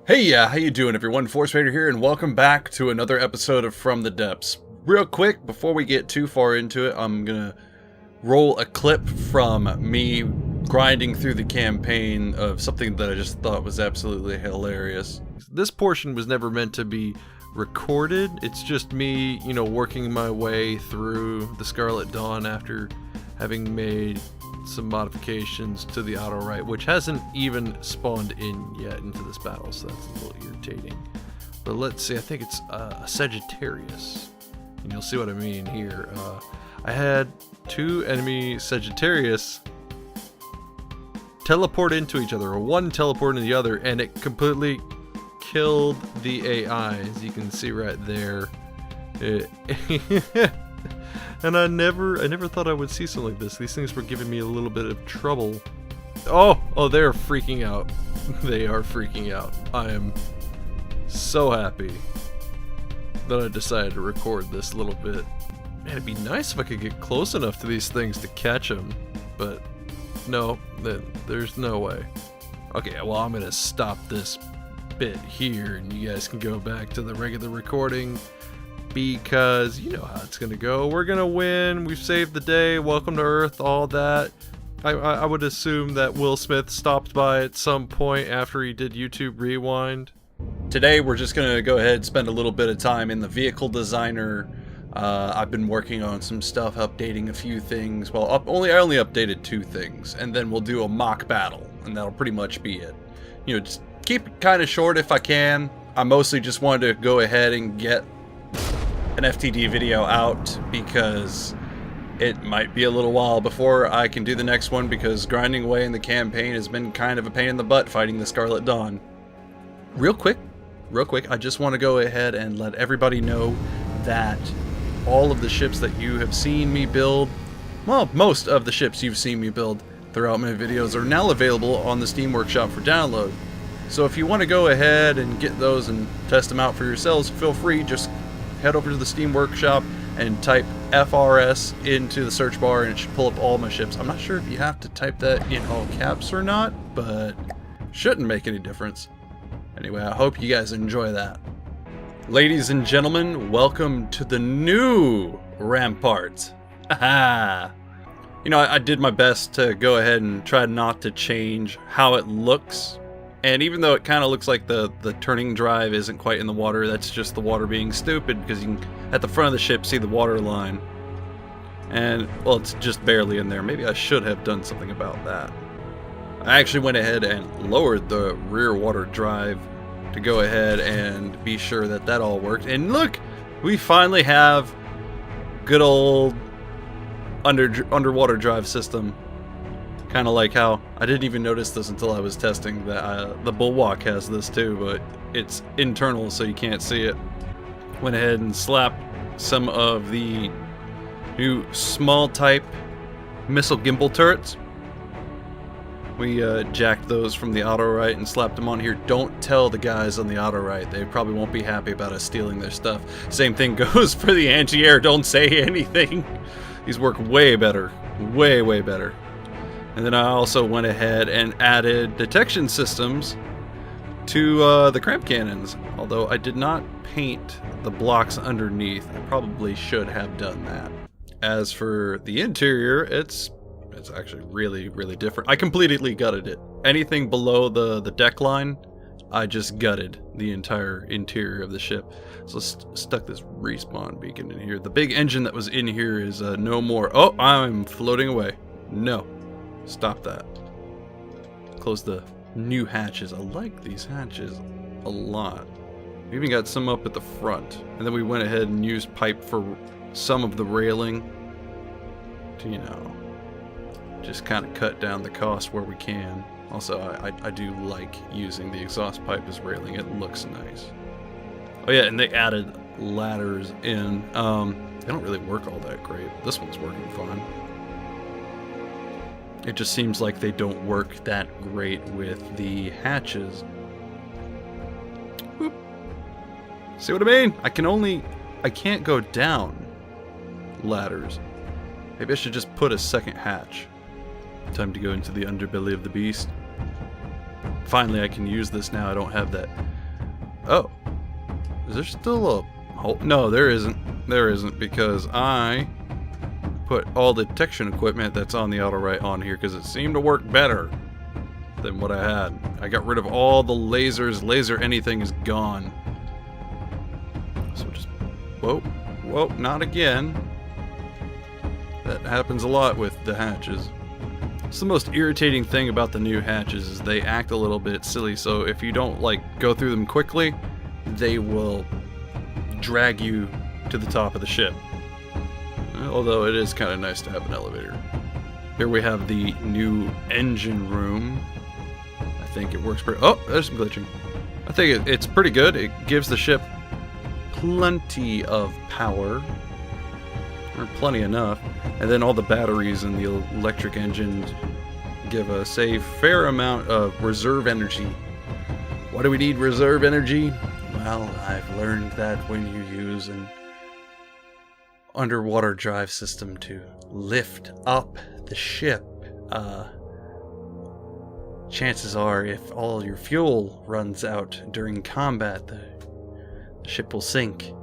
Hey, how you doing, everyone? Force Vader here, and welcome back to another episode of From the Depths. Real quick, before we get too far into it, I'm gonna roll a clip from me grinding through the campaign of something that I just thought was absolutely hilarious. This portion was never meant to be recorded. It's just me, working my way through the Scarlet Dawn after having made some modifications to the auto right, which hasn't even spawned in yet into this battle, so that's a little irritating. But let's see, I think it's a Sagittarius, and you'll see what I mean here. I had two enemy Sagittarius teleport into each other, or one teleport into the other, and it completely killed the AI, as you can see right there. And I never thought I would see something like this. These things were giving me a little bit of trouble. Oh, they're freaking out. They are freaking out. I am so happy that I decided to record this little bit. Man, it'd be nice if I could get close enough to these things to catch them, but no, there's no way. Okay, well, I'm gonna stop this bit here, and you guys can go back to the regular recording, because you know how it's gonna go. We're gonna win. We've saved the day. Welcome to Earth. All that. I would assume that Will Smith stopped by at some point after he did YouTube Rewind. Today we're just gonna go ahead and spend a little bit of time in the vehicle designer. I've been working on some stuff, updating a few things. Well, I only updated two things, and then we'll do a mock battle, and that'll pretty much be it. Just keep it kind of short if I can. I mostly just wanted to go ahead and get an FTD video out because it might be a little while before I can do the next one, because grinding away in the campaign has been kind of a pain in the butt fighting the Scarlet Dawn. Real quick, I just want to go ahead and let everybody know that all of the ships that you have seen me build, well, most of the ships you've seen me build throughout my videos are now available on the Steam Workshop for download. So if you want to go ahead and get those and test them out for yourselves, feel free. Just head over to the Steam Workshop and type FRS into the search bar, and it should pull up all my ships. I'm not sure if you have to type that in all caps or not, but shouldn't make any difference. Anyway, I hope you guys enjoy that. Ladies and gentlemen, welcome to the new Rampart. Aha! I did my best to go ahead and try not to change how it looks. And even though it kind of looks like the turning drive isn't quite in the water, that's just the water being stupid, because you can, at the front of the ship, see the water line. And, well, it's just barely in there. Maybe I should have done something about that. I actually went ahead and lowered the rear water drive to go ahead and be sure that that all worked. And look, we finally have good old underwater drive system. Kind of like how I didn't even notice this until I was testing that the Bulwark has this too, but it's internal, so you can't see it. Went ahead and slapped some of the new small type missile gimbal turrets. We jacked those from the auto right and slapped them on here. Don't tell the guys on the auto right; they probably won't be happy about us stealing their stuff. Same thing goes for the anti-air. Don't say anything. These work way better, way better. And then I also went ahead and added detection systems to the cramp cannons. Although I did not paint the blocks underneath, I probably should have done that. As for the interior, it's actually really different. I completely gutted it. Anything below the deck line, I just gutted the entire interior of the ship. So stuck this respawn beacon in here. The big engine that was in here is no more. Oh, I'm floating away. No. Stop that. Close the new hatches. I like these hatches a lot. We even got some up at the front. And then we went ahead and used pipe for some of the railing to, just kind of cut down the cost where we can. Also, I do like using the exhaust pipe as railing. It looks nice. Oh yeah, and they added ladders in. They don't really work all that great. This one's working fine. It just seems like they don't work that great with the hatches. Whoop. See what I mean? I can't go down ladders. Maybe I should just put a second hatch. Time to go into the underbelly of the beast. Finally, I can use this now. I don't have that Oh. Is there still a hole? No, there isn't. There isn't, because I put all the detection equipment that's on the auto right on here because it seemed to work better than what I had. I got rid of all the lasers. Laser anything is gone. So just... Whoa. Whoa, not again. That happens a lot with the hatches. It's the most irritating thing about the new hatches is they act a little bit silly, so if you don't, like, go through them quickly, they will drag you to the top of the ship. Although it is kind of nice to have an elevator. Here we have the new engine room. I think it works pretty... Oh, there's some glitching. I think it's pretty good. It gives the ship plenty of power. Or plenty enough. And then all the batteries and the electric engines give us a fair amount of reserve energy. Why do we need reserve energy? Well, I've learned that when you use an underwater drive system to lift up the ship, chances are if all your fuel runs out during combat, the ship will sink.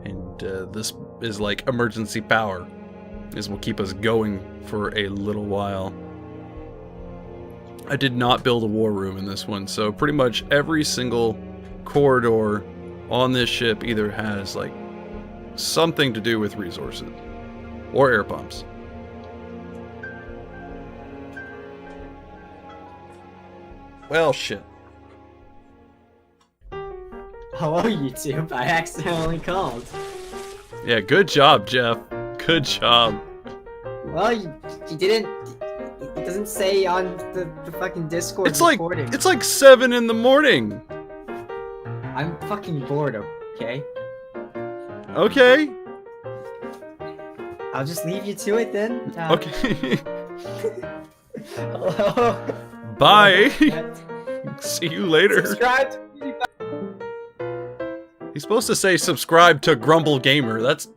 And this is like emergency power. This will keep us going for a little while. I did not build a war room in this one, so pretty much every single corridor on this ship either has like something to do with resources or air pumps. Well, shit. Hello, YouTube. I accidentally called. Yeah, good job, Jeff. Good job. Well, you didn't... It doesn't say on the fucking Discord recording. It's like 7 in the morning. I'm fucking bored, okay? Okay. I'll just leave you to it then. Okay. Hello. Bye. See you later. Subscribe to He's supposed to say subscribe to Grumble Gamer. That's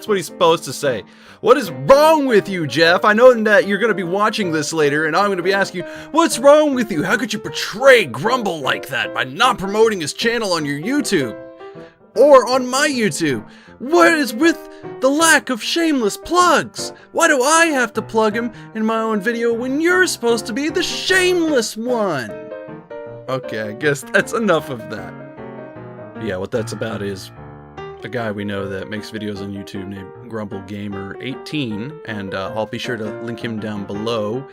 what he's supposed to say. What is wrong with you, Jeff? I know that you're going to be watching this later, and I'm going to be asking you, what's wrong with you? How could you portray Grumble like that by not promoting his channel on your YouTube? Or on my YouTube? What is with the lack of shameless plugs? Why do I have to plug him in my own video when you're supposed to be the shameless one? Okay, I guess that's enough of that. Yeah, what that's about is a guy we know that makes videos on YouTube named Grumble Gamer 18, and I'll be sure to link him down below.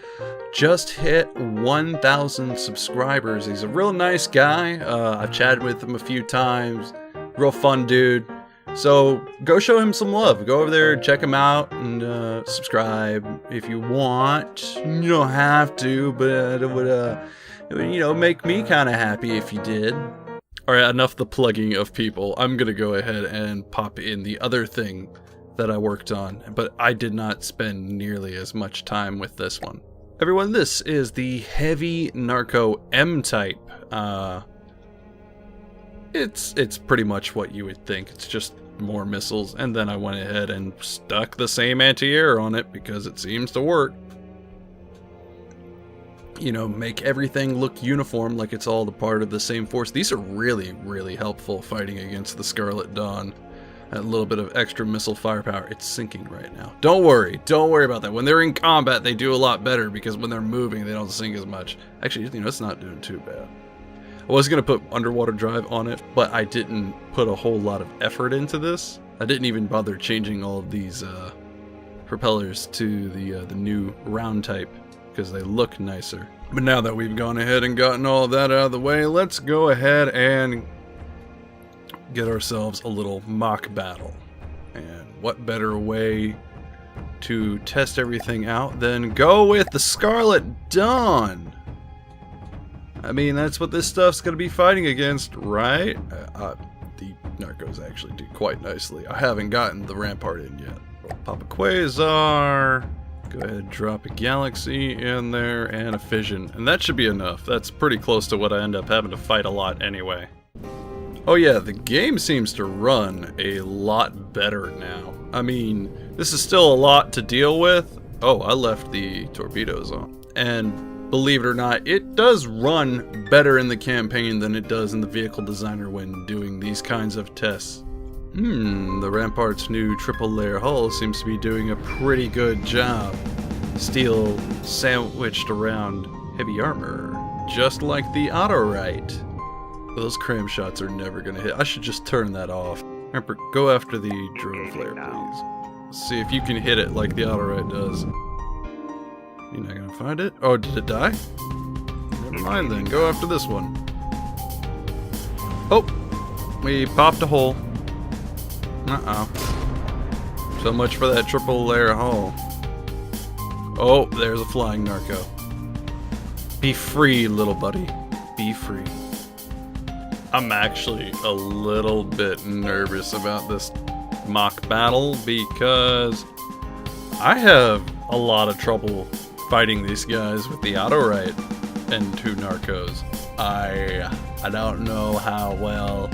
Just hit 1,000 subscribers. He's a real nice guy. I've chatted with him a few times. Real fun dude. So go show him some love. Go over there, check him out, and subscribe if you want. You don't have to, but it would, you know, make me kind of happy if you did. Alright, enough the plugging of people. I'm gonna go ahead and pop in the other thing that I worked on, but I did not spend nearly as much time with this one. Everyone, this is the Heavy Narco M-Type. It's pretty much what you would think. It's just more missiles, and then I went ahead and stuck the same anti-air on it because it seems to work. You know, make everything look uniform, like it's all the part of the same force. These are really, really helpful fighting against the Scarlet Dawn. A little bit of extra missile firepower. It's sinking right now. Don't worry about that. When they're in combat, they do a lot better because when they're moving, they don't sink as much. Actually, you know, it's not doing too bad. I was gonna put underwater drive on it, but I didn't put a whole lot of effort into this. I didn't even bother changing all of these propellers to the new round type, because they look nicer. But now that we've gone ahead and gotten all of that out of the way, let's go ahead and get ourselves a little mock battle. And what better way to test everything out than go with the Scarlet Dawn? I mean, that's what this stuff's going to be fighting against, right? The Narcos actually do quite nicely. I haven't gotten the Rampart in yet. Pop a Quasar. Go ahead and drop a Galaxy in there and a Fission. And that should be enough. That's pretty close to what I end up having to fight a lot anyway. Oh yeah, the game seems to run a lot better now. I mean, this is still a lot to deal with. Oh, I left the torpedoes on. And believe it or not, it does run better in the campaign than it does in the vehicle designer when doing these kinds of tests. The Rampart's new triple layer hull seems to be doing a pretty good job. Steel sandwiched around heavy armor, just like the Autorite. Those cram shots are never gonna hit. I should just turn that off. Rampart, go after the drone flare, please. See if you can hit it like the Autorite does. You're not gonna find it? Oh, did it die? Never mind then, go after this one. Oh, we popped a hole. Uh-oh. So much for that triple layer hull. Oh, there's a flying narco. Be free, little buddy. Be free. I'm actually a little bit nervous about this mock battle because I have a lot of trouble fighting these guys with the Autorite and 2 narcos. I don't know how well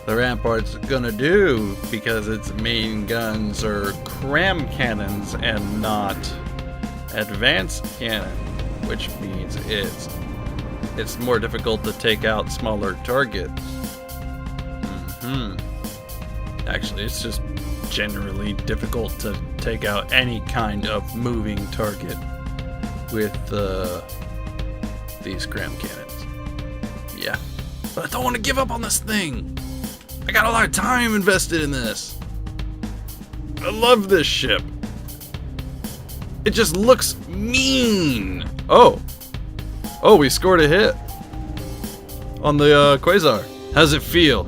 the Rampart's gonna do because its main guns are cram cannons and not advanced cannon, which means it's more difficult to take out smaller targets. Actually, it's just generally difficult to take out any kind of moving target with these cram cannons. Yeah, but I don't want to give up on this thing. I got a lot of time invested in this. I love this ship. It just looks mean. Oh, we scored a hit on the Quasar. How's it feel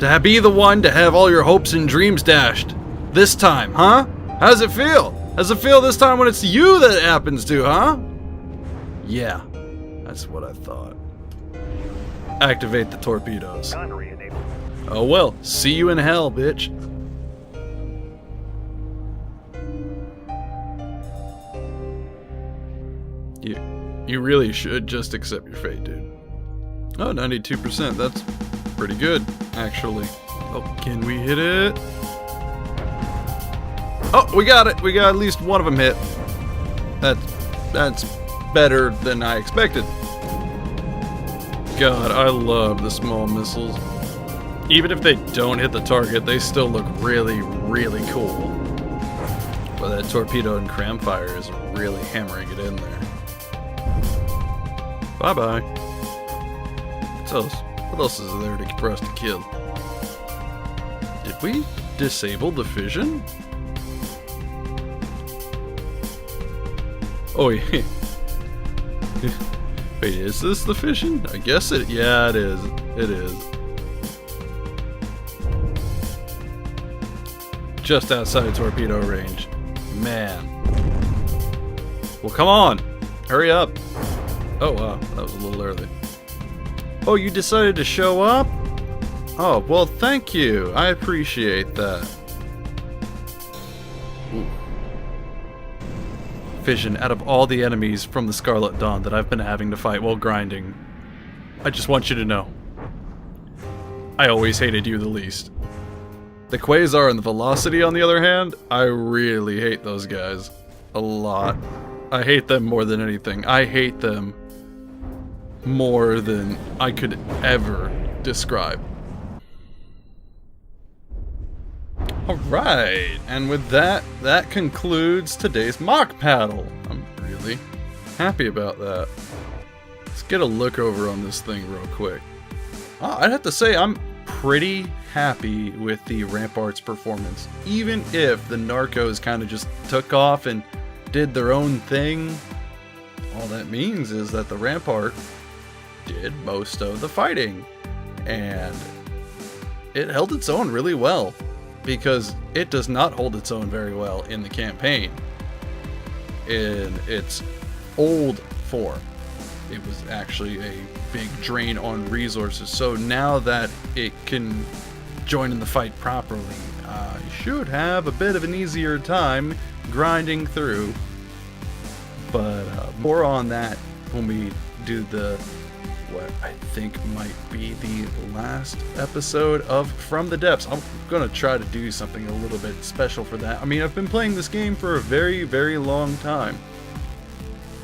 to be the one to have all your hopes and dreams dashed this time, huh? How's it feel? How's it feel this time when it's you that it happens to, huh? Yeah, that's what I thought. Activate the torpedoes. Oh well, see you in hell, bitch. You really should just accept your fate, dude. Oh, 92%, that's pretty good, actually. Oh, can we hit it? Oh, we got it! We got at least one of them hit. That's better than I expected. God, I love the small missiles. Even if they don't hit the target, they still look really, really cool. But that torpedo and cram fire is really hammering it in there. Bye-bye. What else is there for us to kill? Did we disable the fission? Oh, yeah. Wait, is this the fission? I guess it... Yeah, it is. It is. Just outside of torpedo range. Man. Well, come on. Hurry up. Oh, wow. That was a little early. Oh, you decided to show up? Oh, well, thank you. I appreciate that. Ooh. Fission, out of all the enemies from the Scarlet Dawn that I've been having to fight while grinding, I just want you to know, I always hated you the least. The Quasar and the Velocity, on the other hand, I really hate those guys. A lot. I hate them more than anything. I hate them more than I could ever describe. Alright, and with that, that concludes today's mock paddle. I'm really happy about that. Let's get a look over on this thing real quick. I'd have to say I'm pretty happy with the Rampart's performance. Even if the Narcos kind of just took off and did their own thing, all that means is that the Rampart did most of the fighting. And it held its own really well, because it does not hold its own very well in the campaign. In its old form, it was actually a big drain on resources. So now that it can join in the fight properly, I should have a bit of an easier time grinding through. But more on that when we do what I think might be the last episode of From the Depths. I'm gonna try to do something a little bit special for that. I mean, I've been playing this game for a very, very long time.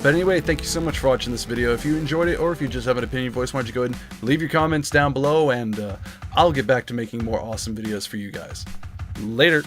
But anyway, thank you so much for watching this video. If you enjoyed it, or if you just have an opinion voice, why don't you go ahead and leave your comments down below, and I'll get back to making more awesome videos for you guys. Later.